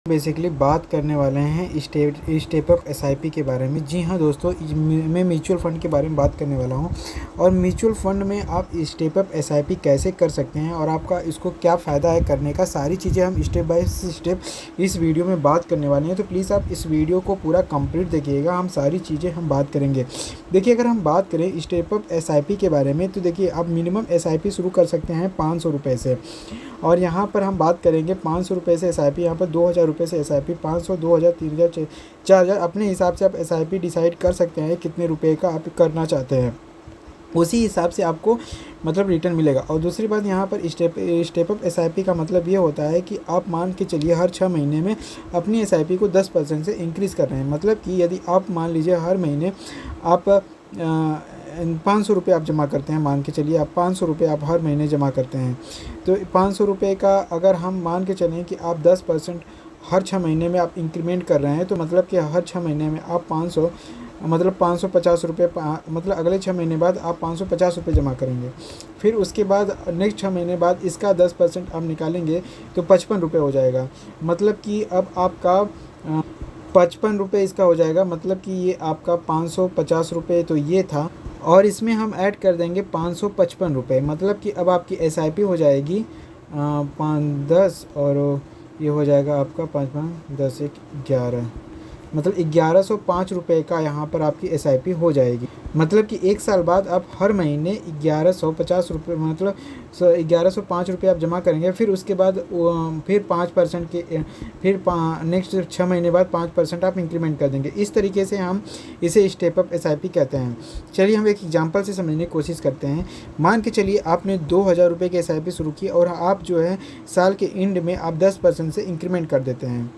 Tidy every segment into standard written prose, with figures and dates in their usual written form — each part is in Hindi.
बेसिकली बात करने वाले हैं स्टेप अप एसआईपी के बारे में। जी हाँ दोस्तों, मैं म्यूचुअल फ़ंड के बारे में बात करने वाला हूँ और म्यूचुअल फ़ंड में आप स्टेप अप एसआईपी कैसे कर सकते हैं और आपका इसको क्या फ़ायदा है करने का, सारी चीज़ें हम स्टेप बाय स्टेप इस वीडियो में बात करने वाले हैं। तो प्लीज़ आप इस वीडियो को पूरा कंप्लीट देखिएगा, हम सारी चीज़ें हम बात करेंगे। देखिए, अगर हम बात करें स्टेप अप एसआईपी के बारे में तो देखिए, आप मिनिमम एसआईपी शुरू कर सकते हैं 500 रुपये से। और यहाँ पर हम बात करेंगे 500 रुपये से एसआईपी, यहाँ पर 2000 रुपये से एसआईपी, 500, 2000, 3000, 4000 अपने हिसाब से आप एसआईपी डिसाइड कर सकते हैं कितने रुपए का आप करना चाहते हैं, उसी हिसाब से आपको मतलब रिटर्न मिलेगा। और दूसरी बात, यहाँ पर स्टेप अप एसआईपी का मतलब ये होता है कि आप मान के चलिए हर 6 महीने में अपनी एसआईपी को 10% से इंक्रीज़ कर रहे हैं। मतलब कि यदि आप मान लीजिए हर महीने आप 500 रुपये आप जमा करते हैं, मान के चलिए आप 500 रुपये आप हर महीने जमा करते हैं, तो 500 रुपये का अगर हम मान के चलें कि आप 10% हर 6 महीने में आप इंक्रीमेंट कर रहे हैं, तो मतलब कि हर 6 महीने में आप 500 मतलब 550 रुपये, मतलब अगले 6 महीने बाद आप 550 रुपये जमा करेंगे। फिर उसके बाद नेक्स्ट 6 महीने बाद इसका 10% आप निकालेंगे तो 55 रुपये हो जाएगा। मतलब कि अब आपका 55 रुपये इसका हो जाएगा। मतलब कि ये आपका 550 रुपये तो ये था, और इसमें हम ऐड कर देंगे 555 रुपये। मतलब कि अब आपकी एसआईपी हो जाएगी 5, 10 और ये हो जाएगा आपका 5, 5, 10, 1, 11, मतलब 1105 रुपये का यहाँ पर आपकी एसआईपी हो जाएगी। मतलब कि 1 साल बाद आप हर महीने 1150 रुपये, मतलब 1105 रुपये आप जमा करेंगे। फिर उसके बाद फिर 5% के फिर नेक्स्ट 6 महीने बाद 5% आप इंक्रीमेंट कर देंगे। इस तरीके से हम इसे स्टेप अप एसआईपी कहते हैं। चलिए हम एक एग्जांपल से समझने की कोशिश करते हैं। मान के चलिए आपने 2000 रुपये की एसआईपी शुरू की और आप जो है साल के एंड में आप 10% से इंक्रीमेंट कर देते हैं।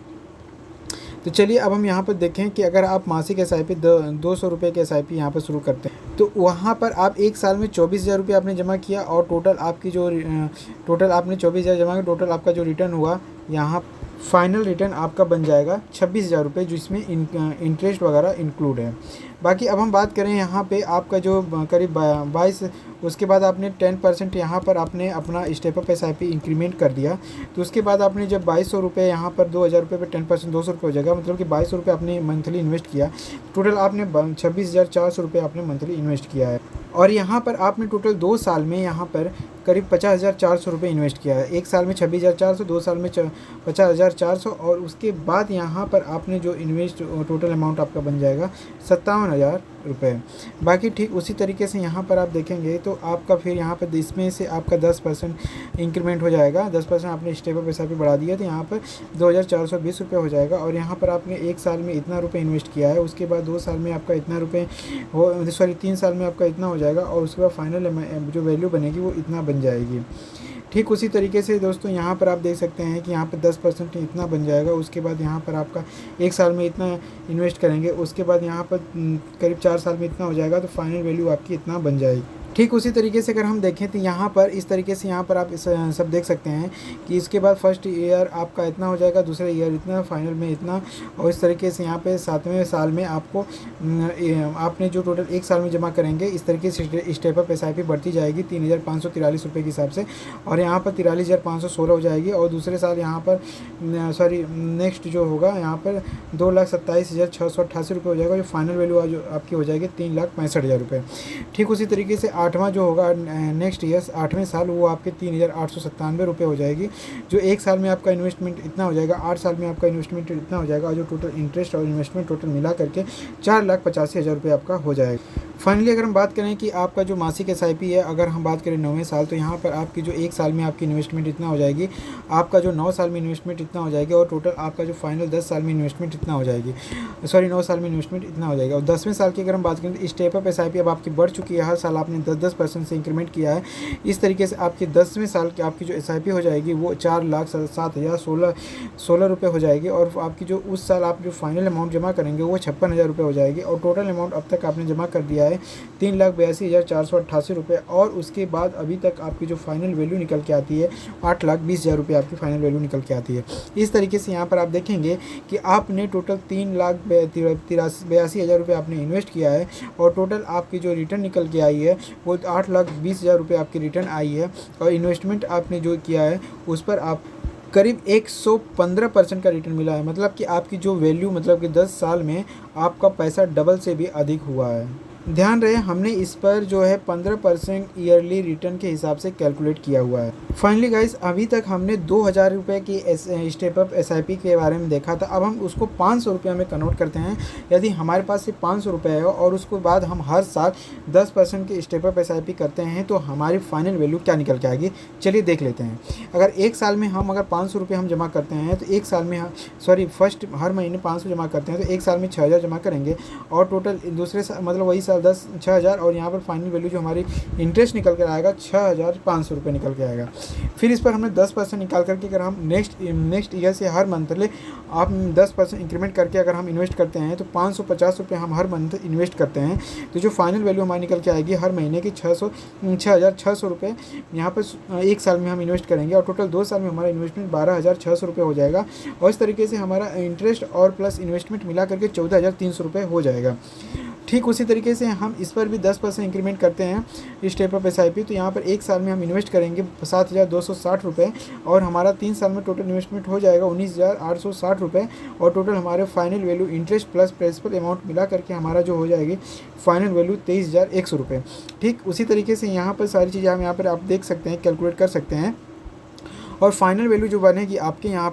तो चलिए अब हम यहाँ पर देखें कि अगर आप मासिक एसआईपी 200 रुपये की एसआईपी यहाँ पर शुरू करते हैं, तो वहाँ पर आप 1 साल में 24,000 रुपये आपने जमा किया और टोटल आपकी जो टोटल आपने 24,000 जमा किया, टोटल आपका जो रिटर्न हुआ यहाँ फाइनल रिटर्न आपका बन जाएगा 26,000 रुपये, जिसमें इंटरेस्ट वगैरह इंक्लूड है। बाकी अब हम बात करें यहाँ पे आपका जो करीब 22, उसके बाद आपने 10% यहाँ पर आपने अपना स्टेप अप एसआईपी इंक्रीमेंट कर दिया। तो उसके बाद आपने जब 2200 रुपये यहाँ पर 2000 रुपये पर 10% 200 रुपये हो जाएगा, मतलब कि 2200 रुपये आपने मंथली इन्वेस्ट किया। टोटल आपने 26,400 रुपये आपने मंथली इन्वेस्ट किया है। और यहाँ पर आपने टोटल 2 साल में यहाँ पर करीब 50,400 रुपये इन्वेस्ट किया है। 1 साल में 26,400, 2 साल में 50,400, और उसके बाद यहाँ पर आपने जो इन्वेस्ट टोटल अमाउंट आपका बन जाएगा 57,000 रुपये। बाकी ठीक उसी तरीके से यहाँ पर आप देखेंगे तो आपका फिर यहाँ पर इसमें से आपका 10% इंक्रीमेंट हो जाएगा। 10% आपने स्टेप अप एसआईपी बढ़ा दिया तो यहाँ पर 2,420 रुपये हो जाएगा। और यहाँ पर आपने 1 साल में इतना रुपये इन्वेस्ट किया है, उसके बाद 2 साल में आपका इतना रुपये हो, 3 साल में आपका इतना हो जाएगा, और उसके बाद फाइनल जो वैल्यू बनेगी वो इतना बन जाएगी। ठीक उसी तरीके से दोस्तों यहाँ पर आप देख सकते हैं कि यहाँ पर 10% इतना बन जाएगा। उसके बाद यहाँ पर आपका 1 साल में इतना इन्वेस्ट करेंगे, उसके बाद यहाँ पर करीब 4 साल में इतना हो जाएगा, तो फाइनल वैल्यू आपकी इतना बन जाएगी। ठीक उसी तरीके से अगर हम देखें तो यहाँ पर इस तरीके से यहाँ पर आप इस सब देख सकते हैं कि इसके बाद फर्स्ट ईयर आपका इतना हो जाएगा, दूसरे ईयर इतना, फाइनल में इतना, और इस तरीके से यहाँ पे 7वें साल में आपको आपने जो टोटल 1 साल में जमा करेंगे, इस तरीके से स्टेप अप एसआईपी बढ़ती जाएगी 3,543 रुपये के हिसाब से। और यहाँ पर 43,516 हो जाएगी, और दूसरे साल यहाँ पर नेक्स्ट जो होगा यहाँ पर 2,27,688 रुपये हो जाएगा, जो फाइनल वैल्यू जो आपकी हो जाएगी 3,65,000 रुपये। ठीक उसी तरीके से 8वां जो होगा नेक्स्ट ईयर 8वें साल, वो आपके 3,897 रुपये हो जाएगी, जो 1 साल में आपका इन्वेस्टमेंट इतना हो जाएगा, 8 साल में आपका इन्वेस्टमेंट इतना हो जाएगा, और जो टोटल इंटरेस्ट और इन्वेस्टमेंट टोटल मिला करके 4,85,000 रुपये आपका हो जाएगा। फाइनली अगर हम बात करें कि आपका जो मासिक एसआईपी है, अगर हम बात करें 9वें साल, तो यहाँ पर आपकी जो 1 साल में आपकी इन्वेस्टमेंट इतना हो जाएगी, आपका जो 9 साल में इन्वेस्टमेंट इतना हो जाएगी, और टोटल आपका जो फाइनल 10 साल में इन्वेस्टमेंट इतना हो जाएगी, 9 साल में इन्वेस्टमेंट इतना हो जाएगा। और 10वें साल की अगर हम बात करें तो स्टेप अप एसआईपी अब आपकी बढ़ चुकी है, हर साल आपने 10% से इंक्रीमेंट किया है। इस तरीके से आपकी 10वें साल की आपकी जो एसआईपी हो जाएगी वो 4,07,016 रुपये हो जाएगी, और आपकी जो उस साल आप जो फाइनल अमाउंट जमा करेंगे वो 56,000 रुपये हो जाएगी, और टोटल अमाउंट अब तक आपने जमा कर दिया है 3,82,488 रुपये। और उसके बाद अभी तक आपकी जो फाइनल वैल्यू निकल के आती है 8,20,000 रुपये आपकी फाइनल वैल्यू निकल के आती है। इस तरीके से यहाँ पर आप देखेंगे कि आपने टोटल 3,82,000 रुपये आपने इन्वेस्ट किया है, और टोटल आपकी जो रिटर्न निकल के आई है वो 8,20,000 रुपये आपकी रिटर्न आई है, और इन्वेस्टमेंट आपने जो किया है उस पर आप करीब 115% का रिटर्न मिला है। मतलब कि आपकी जो वैल्यू मतलब कि 10 साल में आपका पैसा डबल से भी अधिक हुआ है। ध्यान रहे हमने इस पर जो है 15% ईयरली रिटर्न के हिसाब से कैलकुलेट किया हुआ है। फाइनली गाइस, अभी तक हमने 2000 रुपये की स्टेप अप एसआईपी के बारे में देखा था। अब हम उसको 500 रुपये में कन्वर्ट करते हैं। यदि हमारे पास सिर्फ 500 रुपये है और उसके बाद हम हर साल 10% की स्टेप अप एसआईपी करते हैं तो हमारी फाइनल वैल्यू क्या निकल के आएगी, चलिए देख लेते हैं। अगर एक साल में हम अगर 500 रुपये हम जमा करते हैं तो एक साल में फर्स्ट हर महीने 500 जमा करते हैं तो एक साल में 6000 जमा करेंगे और टोटल दूसरे साल मतलब वही साल 6000 और यहाँ पर फाइनल वैल्यू जो हमारी इंटरेस्ट निकल कर आएगा 6500 रुपये निकल के आएगा। फिर इस पर हमने 10% निकाल करके अगर हम नेक्स्ट ईयर से हर मंथली आप 10% इंक्रीमेंट करके अगर हम इन्वेस्ट करते हैं तो 550 रुपये हम हर मंथ इन्वेस्ट करते हैं तो जो फाइनल वैल्यू हमारी निकल के आएगी हर महीने की 6600 रुपये यहाँ पर एक साल में हम इन्वेस्ट करेंगे और टोटल 2 साल में हमारा इन्वेस्टमेंट 12600 रुपये हो जाएगा। और इस तरीके से हमारा इंटरेस्ट और प्लस इन्वेस्टमेंट मिला करके 14300 रुपये हो जाएगा। ठीक उसी तरीके से हम इस पर भी 10% इंक्रीमेंट करते हैं स्टेप अप एसआईपी, तो यहाँ पर एक साल में हम इन्वेस्ट करेंगे 7260 रुपये और हमारा 3 साल में टोटल इन्वेस्टमेंट हो जाएगा 19860 रुपये और टोटल हमारे final value interest plus principal amount मिला करके हमारा जो हो जाएगी फाइनल वैल्यू 23100 रुपये। ठीक उसी तरीके से यहाँ पर सारी चीज़ें हम यहाँ पर आप देख सकते हैं, कैलकुलेट कर सकते हैं और फाइनल वैल्यू जो बनेगी आपके यहाँ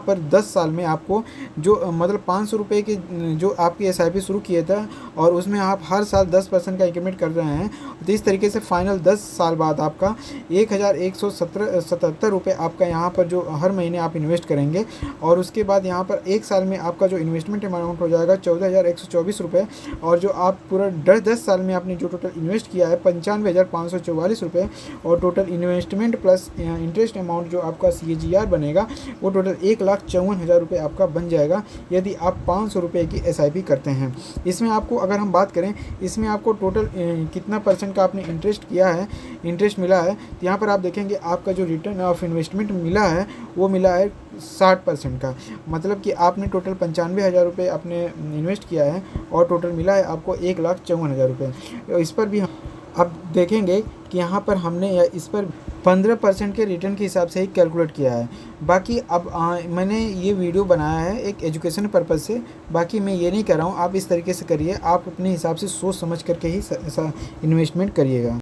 पर 10 साल में आपको जो मतलब 500 रुपये की जो आपकी एसआईपी शुरू किए थे और उसमें आप हर साल 10% का इंक्रीमेंट कर रहे हैं तो इस तरीके से फाइनल 10 साल बाद आपका 1177 रुपये आपका यहाँ पर जो हर महीने आप इन्वेस्ट करेंगे और उसके बाद यहाँ पर एक साल में आपका जो इन्वेस्टमेंट अमाउंट हो जाएगा 14124 रुपये और जो आप पूरा 10 साल में आपने जो टोटल इन्वेस्ट किया है 95,544 रुपये और total investment plus interest amount जो आपका CAGR बनेगा वो टोटल 1,54,000 रुपये आपका बन जाएगा यदि आप 500 रुपये की SIP करते हैं। इसमें आपको अगर हम बात करें इसमें आपको टोटल कितना % का आपने इंटरेस्ट किया है, इंटरेस्ट मिला है तो यहाँ पर आप देखेंगे आपका जो रिटर्न ऑफ इन्वेस्टमेंट मिला है वो मिला है 60% का। मतलब कि आपने टोटल 95,000 रुपये आपने इन्वेस्ट किया है और टोटल मिला है आपको 1,54,000 रुपये। इस पर भी आप देखेंगे कि यहाँ पर हमने इस पर 15% के रिटर्न के हिसाब से ही कैलकुलेट किया है। बाकी अब मैंने ये वीडियो बनाया है एक एजुकेशन पर्पज़ से, बाकी मैं ये नहीं कर रहा हूँ, आप इस तरीके से करिए, आप अपने हिसाब से सोच समझ करके ही इन्वेस्टमेंट करिएगा।